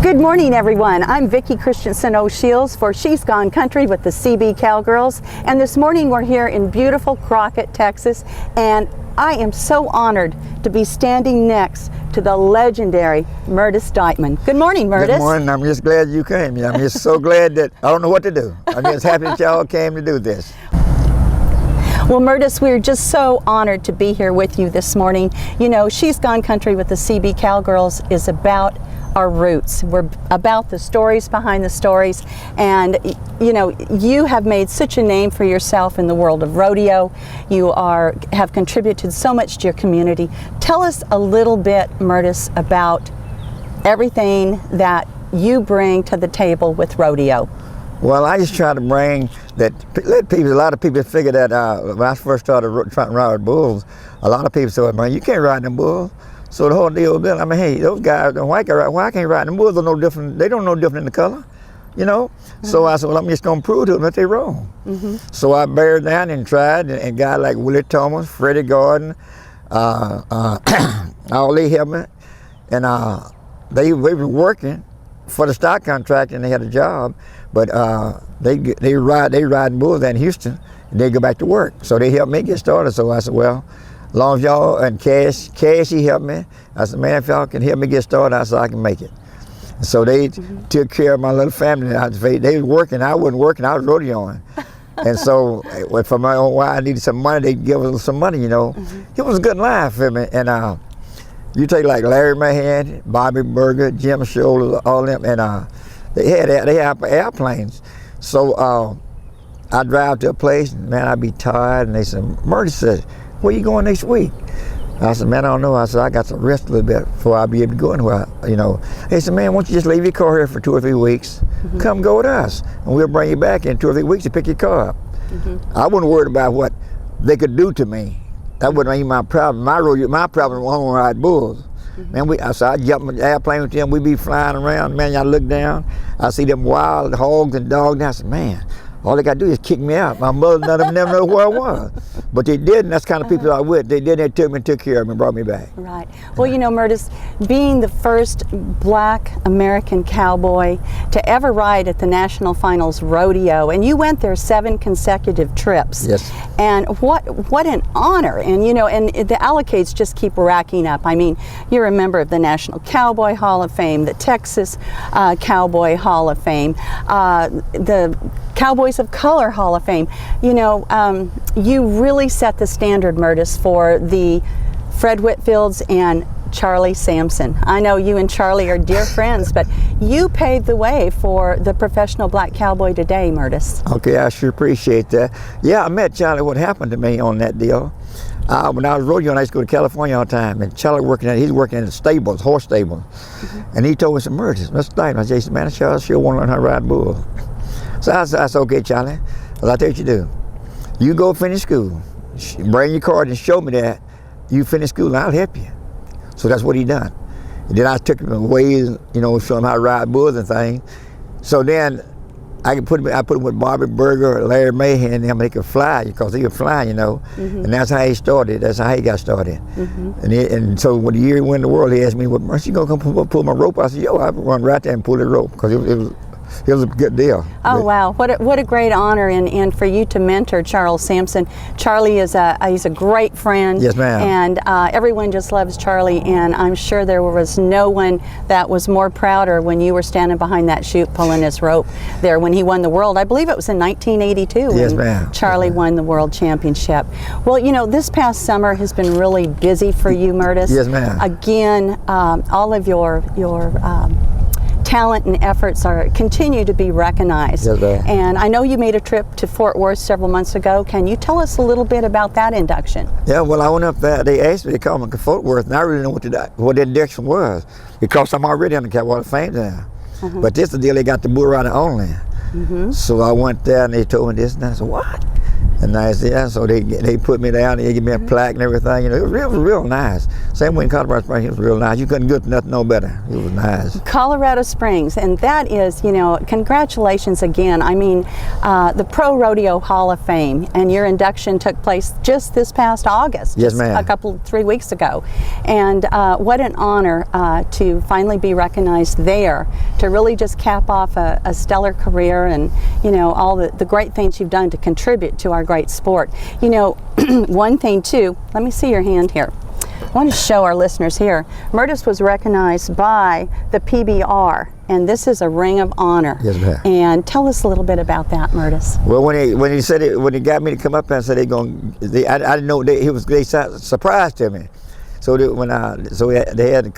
Good morning, everyone. I'm Vicki Christensen O'Shields for She's Gone Country with the CB Cowgirls, and this morning we're here in beautiful Crockett, Texas, and I am so honored to be standing next to the legendary Myrtis Dightman. Good morning, Myrtis. Good morning. I'm just glad you came. I'm just so glad that I don't know what to do. I'm just happy that y'all came to do this. Well, Myrtis, we're just so honored to be here with you this morning. You know, She's Gone Country with the CB Cowgirls is about our roots. We're about the stories behind the stories, and you know, you have made such a name for yourself in the world of rodeo. You have contributed so much to your community. Tell us a little bit, Myrtis, about everything that you bring to the table with rodeo. Well, I just try to bring that, let people, a lot of people figure that when I first started trying to ride bulls, a lot of people said, man, you can't ride them bulls. So the whole deal, I mean, hey, those guys, the white guy, why can't ride them bulls? They're no different, they don't know different in the color, you know? Mm-hmm. So I said, well, I'm just gonna prove to them that they're wrong. Mm-hmm. So I bared down and tried, and guys like Willie Thomas, Freddie Gordon, all they helped me, and they were working for the stock contract, and they had a job, but they riding bulls in Houston, and they go back to work. So they helped me get started. So I said, well, as long as y'all, and Cash, he helped me. I said, man, if y'all can help me get started, I said, I can make it. And so they took care of my little family. They were working, I wasn't working, I was rodeoing. And so for my own wife, I needed some money, they give us some money, you know. It was a good life for me. And you take like Larry Mahan, Bobby Berger, Jim Shoulders, all them, and they had airplanes. So I drive to a place, and man, I'd be tired, and they said, Myrtis says, where you going next week? I said, man, I don't know. I said, I got to rest a little bit before I'll be able to go anywhere, you know. They said, man, why don't you just leave your car here for 2 or 3 weeks, come go with us, and we'll bring you back in 2 or 3 weeks to pick your car up. I wasn't worried about what they could do to me. That wasn't even my problem. My problem was to ride bulls. Man, so I jump in the airplane with them, we be flying around, man, y'all look down, I see them wild hogs and dogs, and I said, man, all they got to do is kick me out. My mother never know where I was. But they did, and that's the kind of people I with. They did, they took me and took care of me and brought me back. Right. Well, you know, Myrtis, being the first black American cowboy to ever ride at the National Finals Rodeo, and you went there 7 consecutive trips. Yes. And what an honor. And, you know, and the allocates just keep racking up. I mean, you're a member of the National Cowboy Hall of Fame, the Texas Cowboy Hall of Fame, the Cowboys of Color Hall of Fame. You know, you really set the standard, Myrtis, for the Fred Whitfields and Charlie Sampson. I know you and Charlie are dear friends, but you paved the way for the professional black cowboy today, Myrtis. Okay, I sure appreciate that. Yeah, I met Charlie. What happened to me on that deal, when I was rodeoing, I used to go to California all the time, and Charlie he's working in the stables, horse stables, and he told me, some Myrtis, Mr. Dightman, I said, man, I sure want to learn how to ride bulls. So I said, okay, Charlie, well, I'll tell you what you do. You go finish school, bring your card and show me that you finish school, and I'll help you. So that's what he done. And then I took him away, you know, show him how to ride bulls and things. So then I put him with Bobby Berger, Larry Mahan, and them, they could fly, because he could fly, you know. And that's how he started. That's how he got started. And so when the year he won the world, he asked me, well, Myrtis, you gonna come pull my rope? I said, yo, I'll run right there and pull the rope, because it was a good deal. Oh, wow, what a great honor, and for you to mentor Charles Sampson. Charlie is he's a great friend. Yes, ma'am. And everyone just loves Charlie, and I'm sure there was no one that was more prouder when you were standing behind that chute pulling his rope there when he won the world. I believe it was in 1982 yes, when Charlie won the world championship. Well, you know, this past summer has been really busy for you, Myrtis. Yes, ma'am. Again, all of your talent and efforts continue to be recognized. Yes, and I know you made a trip to Fort Worth several months ago. Can you tell us a little bit about that induction? Yeah, well, I went up there. They asked me to come to Fort Worth, and I really didn't know what the induction was, because I'm already on the Cowboy Hall of Fame there. But this is the deal, they got the bull rider only. So I went there, and they told me this, and I said, what? And nice, yeah. So they put me down. They give me a plaque and everything. You know, it was real nice. Same way in Colorado Springs, it was real nice. You couldn't get nothing no better. It was nice. Colorado Springs, and that is, you know, congratulations again. I mean, the Pro Rodeo Hall of Fame, and your induction took place just this past August. Yes, just ma'am. 3 weeks ago. And what an honor to finally be recognized there, to really just cap off a stellar career, and, you know, all the great things you've done to contribute to our great sport. You know, one thing too, let me see your hand here. I want to show our listeners here. Myrtis was recognized by the PBR, and this is a ring of honor. Yes, ma'am. And tell us a little bit about that, Myrtis. Well, when he said it, when he got me to come up and said I didn't know they surprised to me. So they had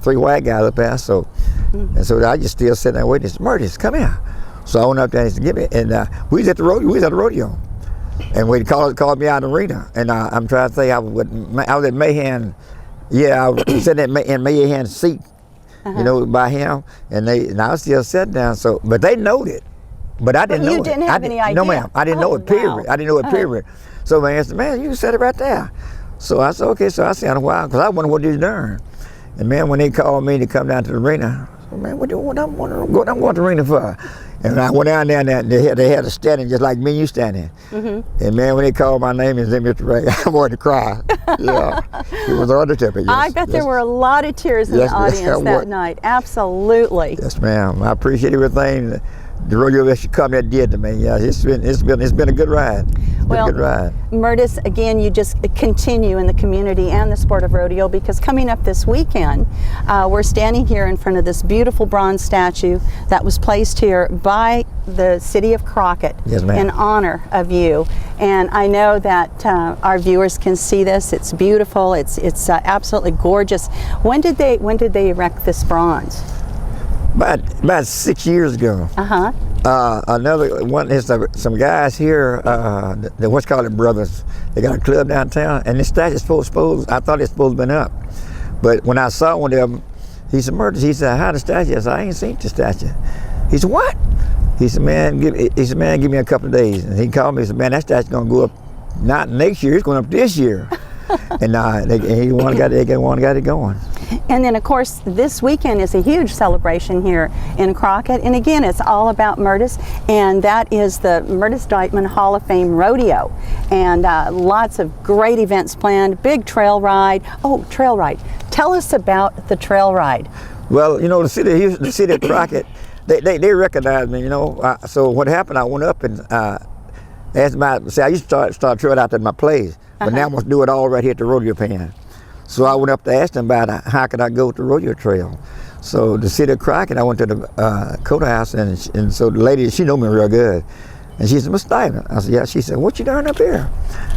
3 white guys up there. So and so I just still sitting there waiting. Myrtis, come here. So I went up there and he said, "Give me." And we was at the rodeo. And we called me out of the arena, and I'm trying to think. I was at Mahan. Yeah, I was sitting in Mahan's seat, you know, by him, and I was still sitting down. So, but they knowed it, but I didn't know it. You didn't have any idea? No, ma'am, I didn't know it. Period. Wow. I didn't know it. Period. So man said, "Man, you said it right there." So I said, "Okay." So I sat a while because I wondered what he's doing. And man, when they called me to come down to the arena, I said, "Man, what I'm going to the arena for?" And I went down there, and they had a standing just like me and you standing. And man, when they called my name, his name Mr. Ray, I wanted to cry. Yeah, it was on the tip. Yes, I bet there were a lot of tears in the audience that night. Absolutely. Yes, ma'am. I appreciate everything the rodeo that you come that did to me. Yeah, it's been a good ride. Well, good ride. Myrtis, again, you just continue in the community and the sport of rodeo, because coming up this weekend, we're standing here in front of this beautiful bronze statue that was placed here by the city of Crockett. Yes, ma'am. In honor of you. And I know that our viewers can see this. It's beautiful. It's absolutely gorgeous. When did they erect this bronze? About 6 years ago. Another one is some guys here, the what's called it Brothers. They got a club downtown, and this statue is supposed. I thought it's supposed to have been up, but when I saw one of them, he said, "Myrtis," he said, "how the statue?" I said, "I ain't seen the statue." He said, "What?" He said, "Man, give me a couple of days." And he called me and said, "Man, that statue's gonna go up not next year, it's going up this year." And they got it going. And then, of course, this weekend is a huge celebration here in Crockett. And again, it's all about Myrtis, and that is the Myrtis Dightman Hall of Fame Rodeo. And lots of great events planned, big trail ride. Oh, trail ride. Tell us about the trail ride. Well, you know, the city of Crockett, they recognized me, you know. So what happened, I went up and asked I used to start trail out there in my place. But now I'm going to do it all right here at the rodeo pen. So I went up to ask them about how could I go to the rodeo trail. So the city of Crockett, I went to the courthouse, and so the lady, she knew me real good. And she said, "Mr. Dightman." I said, "Yeah." She said, "What you doing up here?"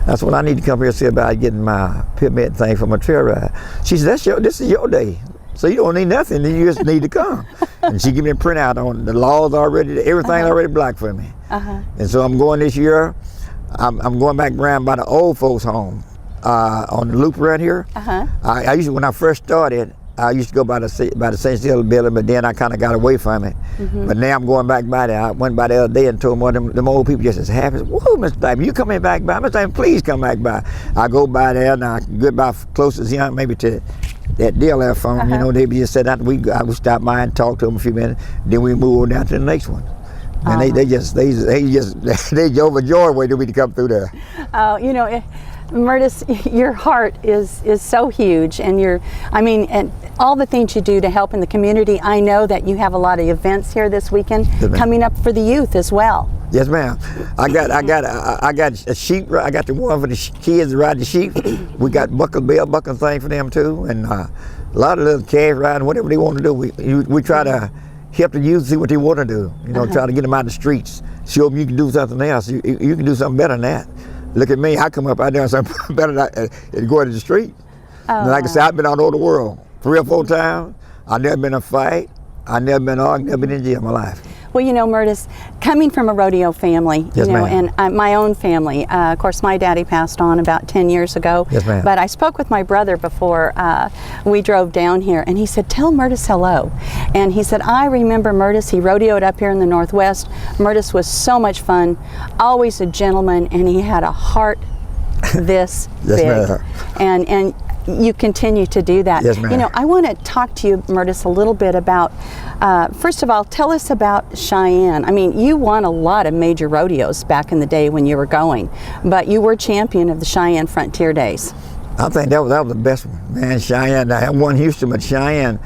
I said, "Well, I need to come here and see about getting my permit thing for my trail ride." She said, "This is your day. So you don't need nothing, you just need to come." And she gave me a printout on the laws already, everything already blocked for me. And so I'm going this year. I'm going back around by the old folks' home on the loop around here. I used to, when I first started, I used to go by the St. Cecilia building, but then I kind of got away from it. But now I'm going back by there. I went by the other day and told them old people just as happy. "Whoa, Mr. Dightman, you coming back by? Mr. Dightman, please come back by." I go by there and I get by close as young, maybe to that deal there phone. You know, they just said that I would stop by and talk to them a few minutes. Then we move on down to the next one. And they just overjoyed waiting for me to come through there. You know, Myrtis, your heart is so huge, and and all the things you do to help in the community. I know that you have a lot of events here this weekend coming up for the youth as well. Yes, ma'am. I got a sheep. I got the one for the kids to ride the sheep. We got buckle thing for them too, and a lot of little calf riding, whatever they want to do. We try to help the youth see what they want to do. You know, try to get them out in the streets. Show them you can do something else. You can do something better than that. Look at me. I come up out there and something better than going to the street. Like I said, I've been all over the world 3 or 4 times. I've never been in a fight. I've never been argued, never been in jail in my life. Well, you know, Myrtis, coming from a rodeo family, Yes, you know, ma'am. and my own family, of course, my daddy passed on about 10 years ago. Yes, ma'am. But I spoke with my brother before we drove down here, and he said, tell Myrtis hello. And he said, I remember Myrtis. He rodeoed up here in the Northwest. Myrtis was so much fun, always a gentleman, and he had a heart this Yes, big. ma'am. And you continue to do that. Yes, ma'am. You know, I want to talk to you, Myrtis, a little bit about, first of all, tell us about Cheyenne. I mean, you won a lot of major rodeos back in the day when you were going, but you were champion of the Cheyenne Frontier Days. I think that was the best one, man. Cheyenne, I won Houston, but Cheyenne,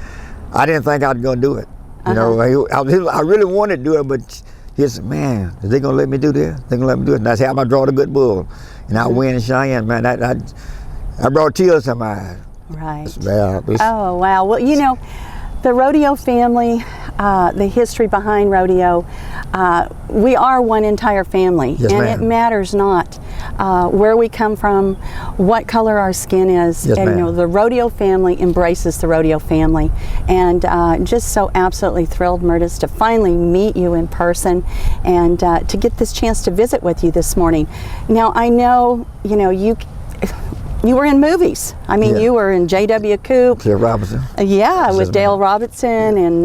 I didn't think I was going to do it. You know, I really wanted to do it, but he said, man, is they going to let me do this? They going to let me do it? And that's how I draw the good bull. And I win in Cheyenne, man. I brought tears to my eyes. Right. Oh, wow. Well, you know, the rodeo family, the history behind rodeo, we are one entire family. Yes, and ma'am. it matters not where we come from, what color our skin is. Yes, and, you ma'am. know, the rodeo family embraces the rodeo family. And just so absolutely thrilled, Myrtis, to finally meet you in person and to get this chance to visit with you this morning. Now, I know, you know, you were in movies. I mean, Yeah. you were in J.W. Coop. Cliff Robinson, Yeah, with Yes, Dale ma'am. Robinson and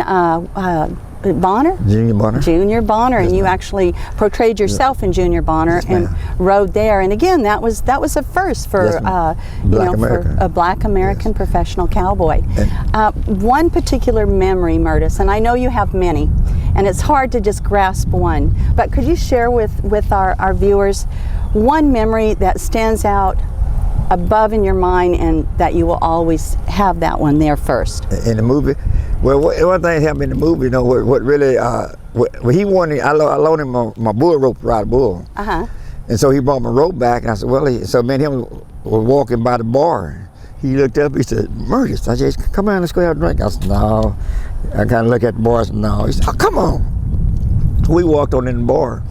Bonner. Junior Bonner. Junior Bonner, Yes, and you ma'am. actually portrayed yourself in Junior Bonner Yes, and ma'am. rode there. And again, that was a first for Yes, ma'am. you Black know, American. for a Black American Yes. professional cowboy. And- One particular memory, Myrtis, and I know you have many, and it's hard to just grasp one. But could you share with our viewers one memory that stands out above in your mind, and that you will always have that one there first? In the movie, well, one thing that happened in the movie, you know, what really, what he wanted, I loaned him my bull rope to ride a bull. And so he brought my rope back, and I said, well, so me and him were walking by the bar. He looked up, he said, Myrtis, I said, come on, let's go have a drink. I said, no. I kind of looked at the bar, I said, no. He said, oh, come on. We walked on in the bar,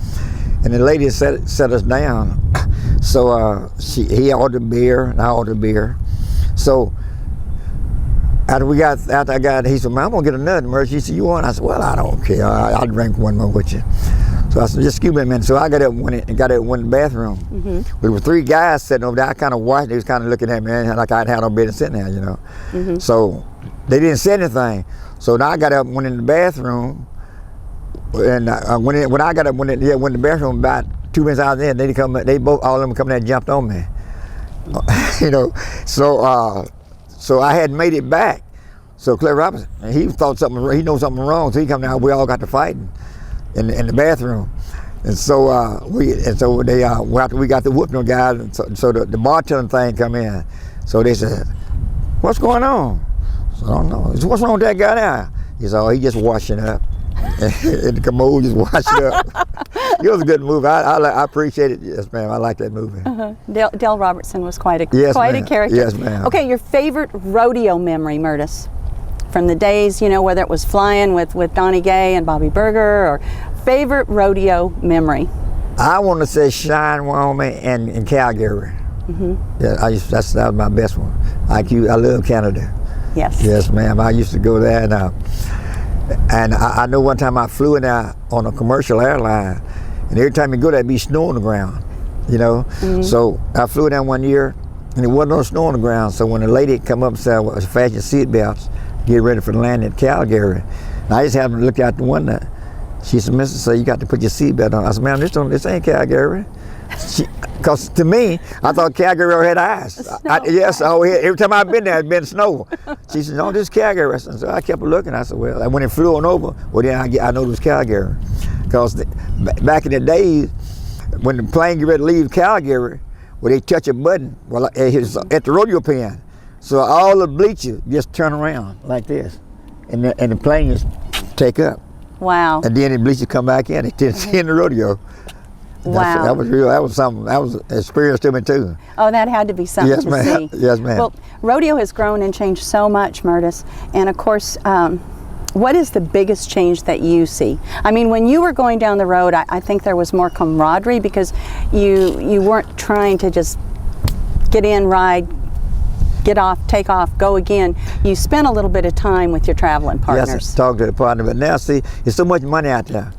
and the lady set us down. So he ordered beer, and I ordered beer. So after I got, he said, man, I'm gonna get another Myrtis. He said, you want? I said, well, I don't care. I'll drink one more with you. So I said, just excuse me a minute. So I got up and went in the bathroom. There were three guys sitting over there. I kind of watched. They was kind of looking at me like I had no business sitting there, you know. So they didn't say anything. So now I got up and went in the bathroom. And when I got up, went in the bathroom about 2 minutes out there, all of them come there and jumped on me. You know, so I hadn't made it back. So Cliff Robinson, he thought he knows something wrong, so he come down. We all got to fighting in the bathroom, and so after we got the whooping on guys, and so the bartender thing come in. So they said, "What's going on?" So I don't know. I said, what's wrong with that guy now? He said, "Oh, he just washing up." And the commode just washing up. It was a good movie. I appreciate it. Yes, ma'am. I like that movie. Dale Robertson was quite a Yes, quite a ma'am. character. Yes, ma'am. Okay, your favorite rodeo memory, Myrtis, from the days, you know, whether it was flying with Donnie Gay and Bobby Berger, or favorite rodeo memory. I want to say Cheyenne, Wyoming, and Calgary. Yeah, that was my best one. I love Canada. Yes. Yes, ma'am. I used to go there, and I know one time I flew in there on a commercial airline, and every time you go there, it'd be snow on the ground, you know. So I flew there one year, and there wasn't no snow on the ground. So when the lady come up and said, well, fasten your seat belts, get ready for the landing at Calgary. And I just happened to look out the window. She said, Mr. So you got to put your seat belt on. I said, ma'am, this ain't Calgary. Because to me, I thought Calgary had ice. Yes, every time I've been there, it's been snow. She said, no, this is Calgary. So I kept looking. I said, well, when it flew on over, well, then I know it was Calgary. Because back in the days, when the plane get ready to leave Calgary, well, they touch a button it was at the rodeo pen. So all the bleachers just turn around like this, and the plane just take up. Wow. And then the bleachers come back in. They didn't see in the rodeo. Wow. That was real. That was something. That was an experience to me too. Oh, that had to be something Yes, to ma'am. see. Yes, ma'am. Well, rodeo has grown and changed so much, Myrtis. And of course, what is the biggest change that you see? I mean, when you were going down the road, I think there was more camaraderie because you weren't trying to just get in, ride, get off, take off, go again. You spent a little bit of time with your traveling partners. Yes, talk to the partner. But now, see, there's so much money out there.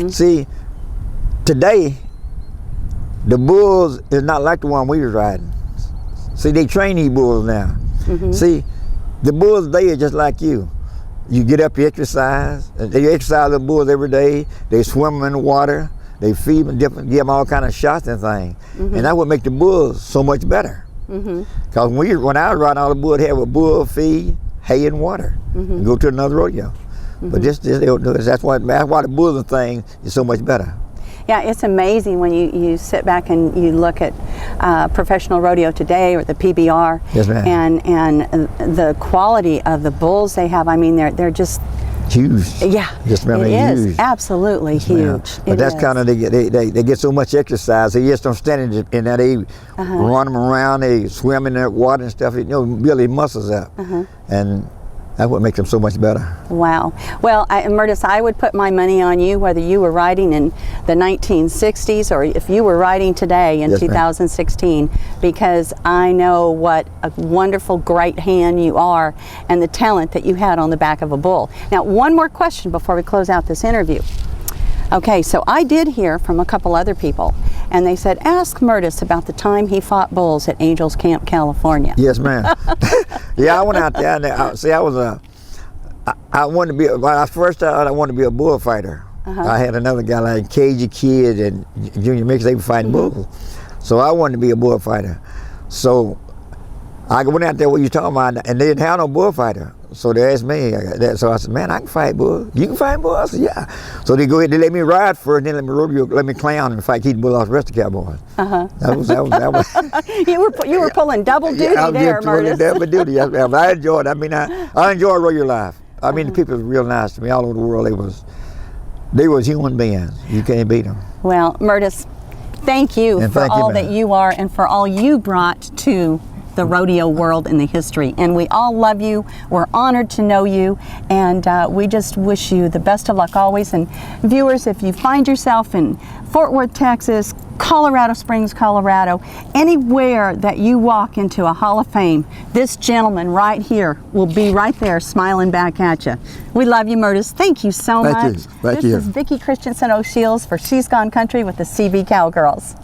See, today, the bulls is not like the one we was riding. See, they train these bulls now. See, the bulls today are just like you. You get up, you exercise. They exercise the bulls every day. They swim in the water. They feed them different, give them all kind of shots and things. And that would make the bulls so much better. Because when I was riding, all the bulls had was bull feed, hay, and water, and go to another rodeo. But this they don't do it. That's why the bulls thing is so much better. Yeah, it's amazing when you sit back and you look at professional rodeo today or the PBR. Yes, ma'am. And the quality of the bulls they have. I mean, they're just huge. Yeah, yes, ma'am, it is huge. Absolutely yes, huge. But that's kind of they get so much exercise. They just don't stand in that. They run them around. They swim in that water and stuff. Build their muscles up, and that's what makes them so much better. Wow. Well, Myrtis, I would put my money on you whether you were riding in the 1960s or if you were riding today in 2016, because I know what a wonderful, great hand you are and the talent that you had on the back of a bull. Now, one more question before we close out this interview. Okay, so I did hear from a couple other people, and they said, ask Myrtis about the time he fought bulls at Angels Camp, California. Yes, ma'am. Yeah, I went out there, and I wanted to be, when I first started, I wanted to be a bullfighter. I had another guy like Cagey Kid and Junior Mix, they were fighting bulls. So I wanted to be a bullfighter. So I went out there, what you talking about, and they didn't have no bullfighter. So they asked me, so I said, man, I can fight bulls. You can fight bulls? I said, yeah. So they go ahead, they let me ride first, then let me clown and fight, keep the bull off the rest of the cowboys. That was. You were pulling double duty there, Myrtis. Double duty, yes, ma'am. I enjoyed it. I mean, I enjoy rodeo life. I mean, the people were real nice to me all over the world. They was human beings. You can't beat them. Well, Myrtis, thank you for all that you are and for all you brought to the rodeo world and the history. And we all love you. We're honored to know you. And we just wish you the best of luck always. And viewers, if you find yourself in Fort Worth, Texas, Colorado Springs, Colorado, anywhere that you walk into a Hall of Fame, this gentleman right here will be right there smiling back at you. We love you, Myrtis. Thank you so much. Thank you. This is Vicki Christensen O'Shields for She's Gone Country with the CB Cowgirls.